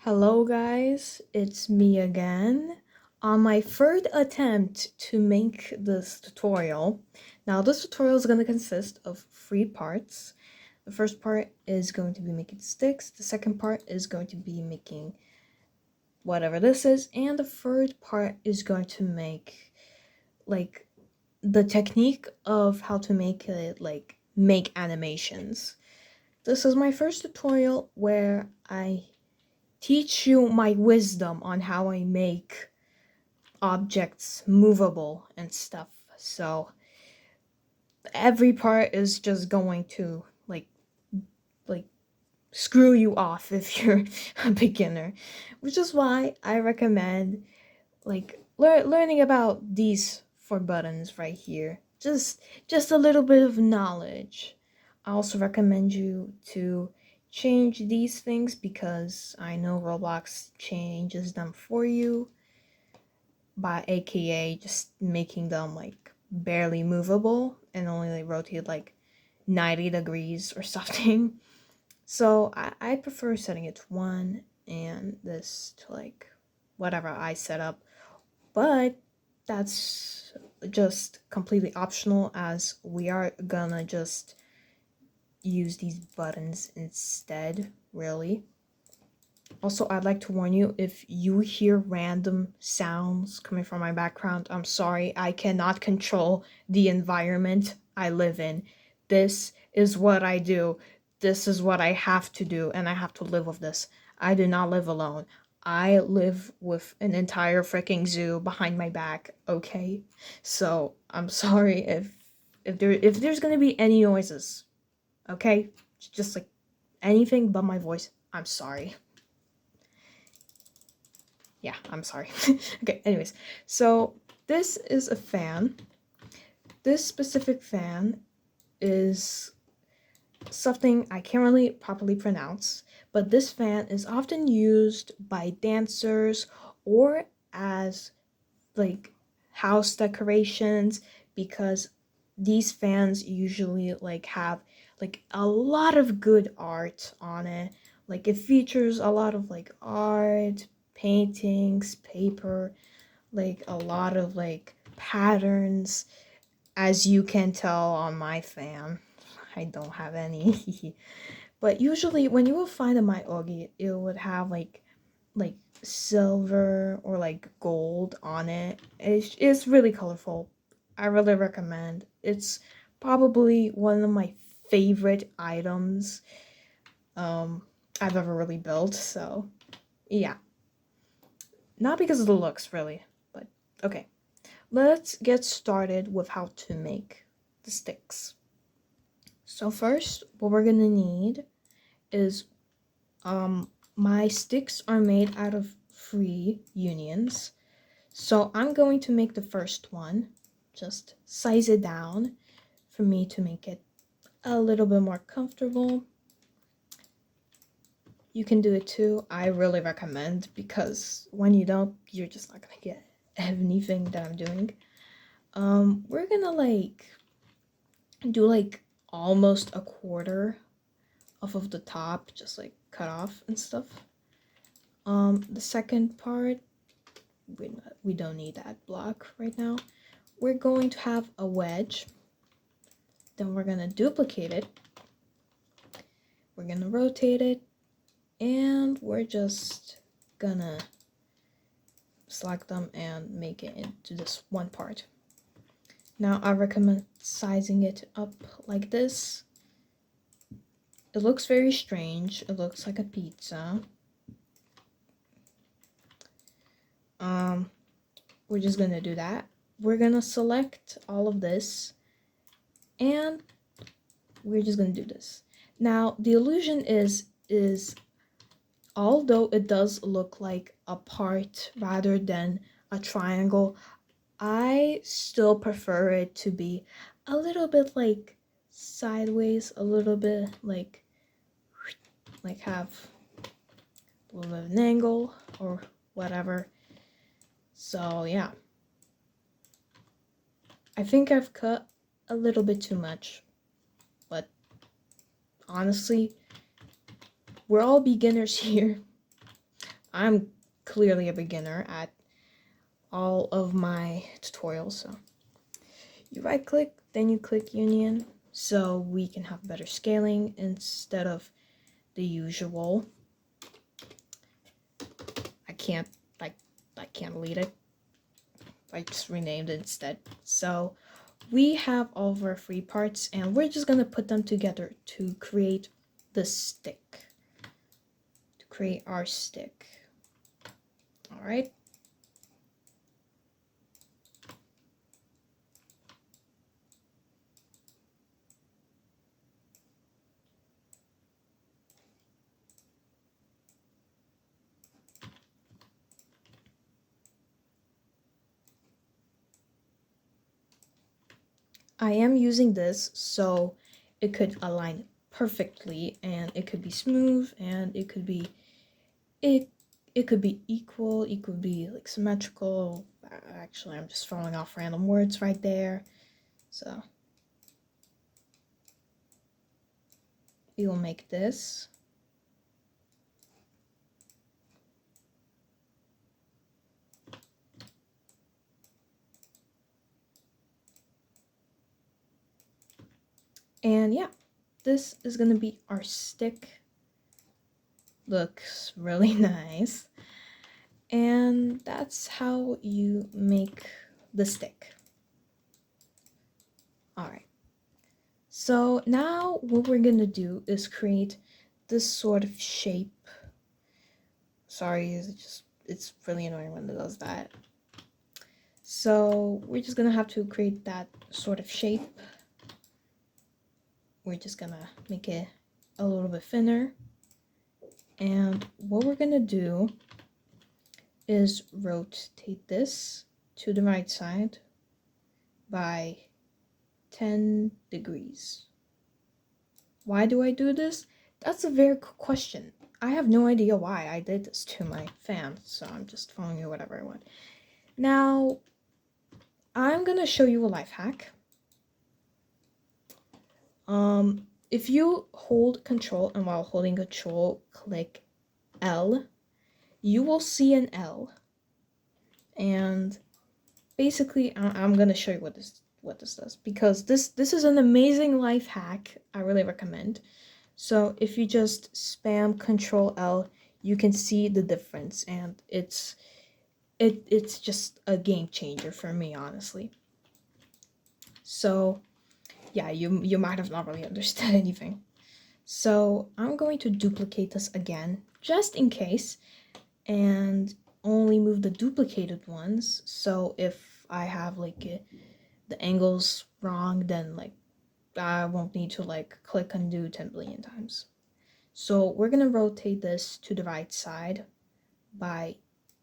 Hello guys, it's me again on my third attempt to make this tutorial. Now this tutorial is going to consist of 3 parts. The first part is going to be making sticks, the second part is going to be making whatever this is, and the third part is going to make like the technique of how to make it make animations. This is my first tutorial where I teach you my wisdom on how I make objects movable and stuff. So every part is just going to like screw you off if you're a beginner, which is why I recommend learning about these 4 buttons right here. Just a little bit of knowledge. I also recommend you to change these things because I know Roblox changes them for you by aka just making them barely movable and only rotate 90 degrees or something. So I prefer setting it to 1 and this to whatever I set up, but that's just completely optional as we are gonna just use these buttons instead, really. Also, I'd like to warn you, if you hear random sounds coming from my background, I'm sorry, I cannot control the environment I live in. This is what I do. This is what I have to do, and I have to live with this. I do not live alone. I live with an entire freaking zoo behind my back, okay? So, I'm sorry if there's gonna be any noises, okay? Just anything but my voice. I'm sorry. Yeah, I'm sorry. Okay, anyways, so this is a fan. This specific fan is something I can't really properly pronounce, but this fan is often used by dancers or as house decorations because these fans usually have a lot of good art on it. It features a lot of art, paintings, paper, a lot of patterns, as you can tell on my fan. I don't have any. But usually when you will find a Mai-ougi, it would have like silver or gold on it. It's really colorful. I really recommend. It's probably one of my favorite items I've ever really built. So yeah, not because of the looks really, but okay. Let's get started with how to make the sticks. So first, what we're gonna need is my sticks are made out of 3 unions. So I'm going to make the first one, just size it down for me to make it a little bit more comfortable. You can do it too. I really recommend because when you don't, you're just not gonna get anything that I'm doing. We're gonna do almost a quarter off of the top, just cut off and stuff. The second part, we don't need that block right now. We're going to have a wedge. Then we're gonna duplicate it. We're gonna rotate it, and we're just gonna select them and make it into this one part. Now I recommend sizing it up like this. It looks very strange. It looks like a pizza. We're just gonna do that. We're gonna select all of this, and we're just gonna do this. Now the illusion is although it does look like a part rather than a triangle, I still prefer it to be a little bit sideways, a little bit have a little bit of an angle or whatever. So yeah, I think I've cut a little bit too much, but honestly, we're all beginners here. I'm clearly a beginner at all of my tutorials, so you right click, then you click union, so we can have better scaling instead of the usual. I can't delete it. I just renamed it instead. So we have all of our free parts, and we're just gonna put them together to create the stick. To create our stick. All right. I am using this so it could align perfectly, and it could be smooth, and it could be it could be equal, it could be like symmetrical. Actually, I'm just throwing off random words right there. So we will make this. And yeah, this is gonna be our stick. Looks really nice. And that's how you make the stick. All right. So now what we're gonna do is create this sort of shape. Sorry, it's really annoying when it does that. So we're just gonna have to create that sort of shape. We're just gonna make it a little bit thinner. And what we're gonna do is rotate this to the right side by 10 degrees. Why do I do this? That's a very good question. I have no idea why I did this to my fan, so I'm just telling you whatever I want. Now, I'm gonna show you a life hack. If you hold control, and while holding control, click L, you will see an L. And basically, I'm gonna show you what this does, because this is an amazing life hack. I really recommend. So if you just spam Control L, you can see the difference, and it's just a game changer for me, honestly. So yeah, you might have not really understood anything. So I'm going to duplicate this again, just in case, and only move the duplicated ones. So if I have like the angles wrong, then like I won't need to like click undo 10 billion times. So we're gonna rotate this to the right side by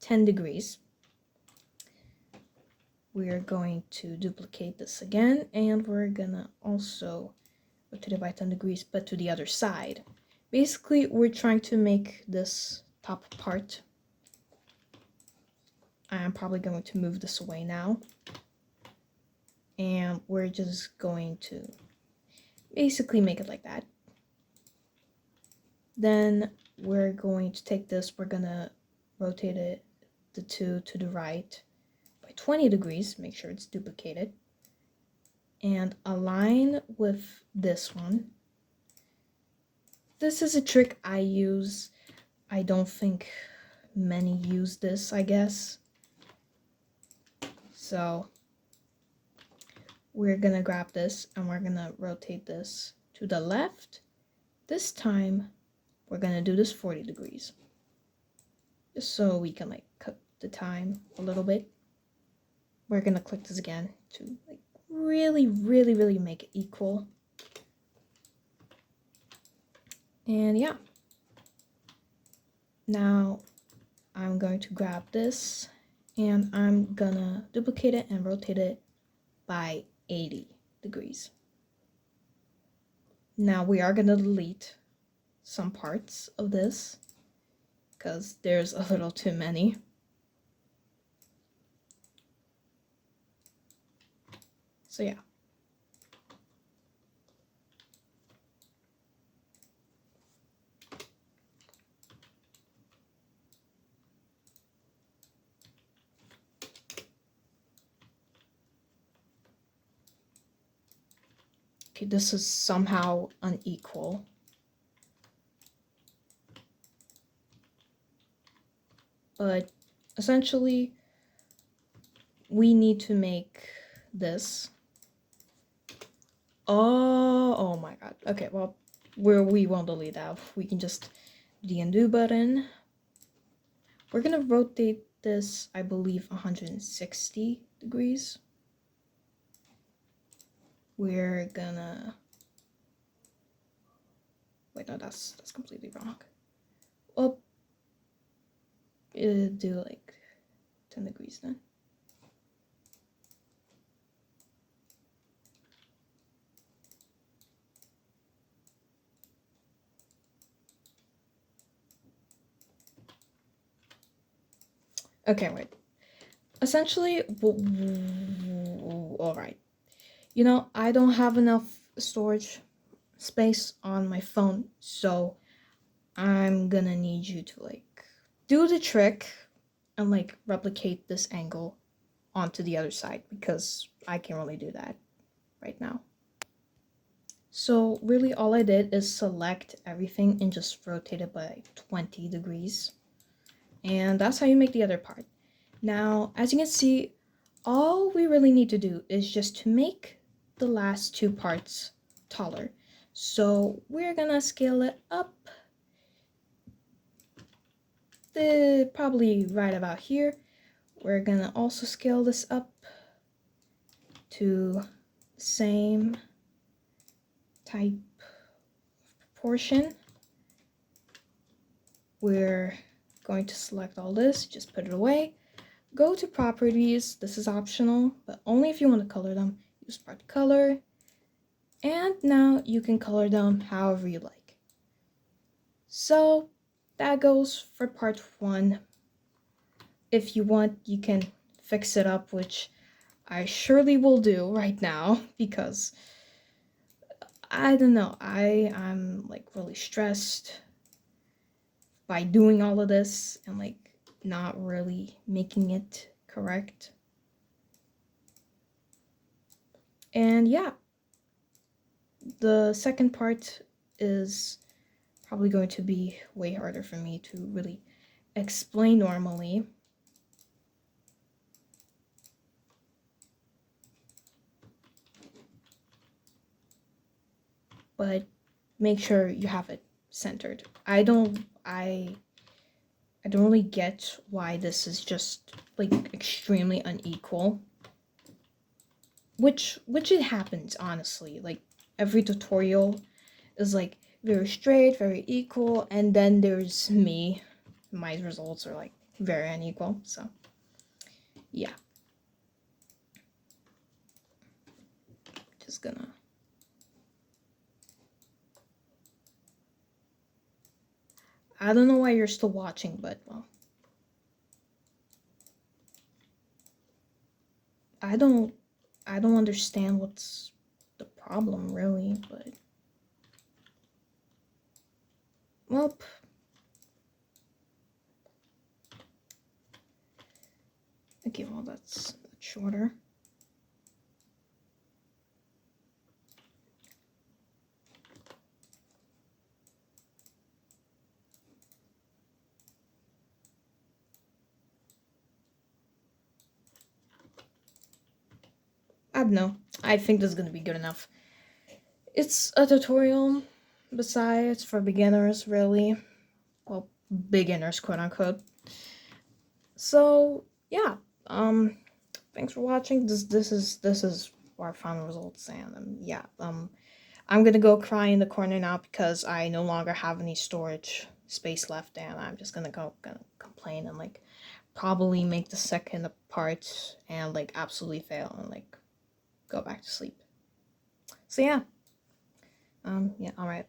10 degrees. We're going to duplicate this again, and we're gonna also rotate it by 10 degrees, but to the other side. Basically, we're trying to make this top part. I'm probably going to move this away now. And we're just going to basically make it like that. Then we're going to take this, we're gonna rotate it, the two to the right by 20 degrees, make sure it's duplicated, and align with this one. This is a trick I use. I don't think many use this, I guess. So we're gonna grab this and we're gonna rotate this to the left. This time we're gonna do this 40 degrees, just so we can like cut the time a little bit. We're gonna click this again to like really make it equal. And yeah, now I'm going to grab this and I'm gonna duplicate it and rotate it by 80 degrees. Now we are gonna delete some parts of this because there's a little too many. So yeah. like this is somehow unequal. But essentially, we need to make this. Oh my god. Okay, well, we won't delete that. We can just the undo button. We're gonna rotate this, I believe, 160 degrees. We're gonna wait, no, that's completely wrong. Oh, do like 10 degrees then. Okay, wait. Essentially, all right. You know, I don't have enough storage space on my phone, so I'm gonna need you to like do the trick and like replicate this angle onto the other side because I can't really do that right now. So really all I did is select everything and just rotate it by 20 degrees. And that's how you make the other part. Now, as you can see, all we really need to do is just to make the last two parts taller. So we're gonna scale it up probably right about here. We're gonna also scale this up to the same type proportion. We're going to select all this, just put it away. Go to properties, this is optional, but only if you want to color them. Use part color, and now you can color them however you like. So that goes for part 1. If you want, you can fix it up, which I surely will do right now because I don't know, I'm like really stressed by doing all of this and like not really making it correct. And yeah, the second part is probably going to be way harder for me to really explain normally. But make sure you have it centered. I don't really get why this is just like extremely unequal. Which it happens, honestly. Like every tutorial is like very straight, very equal, and then there's me. My results are like very unequal. So yeah. Just gonna I don't know why you're still watching, but well. I don't understand what's the problem really, but well, okay, well that's shorter. I don't know. I think this is gonna be good enough. It's a tutorial, besides for beginners, really. Well, beginners, quote unquote. So yeah, thanks for watching. This is our final results, and yeah, I'm gonna go cry in the corner now because I no longer have any storage space left, and I'm just gonna complain and like probably make the second part and like absolutely fail and like go back to sleep. So yeah. Yeah, alright,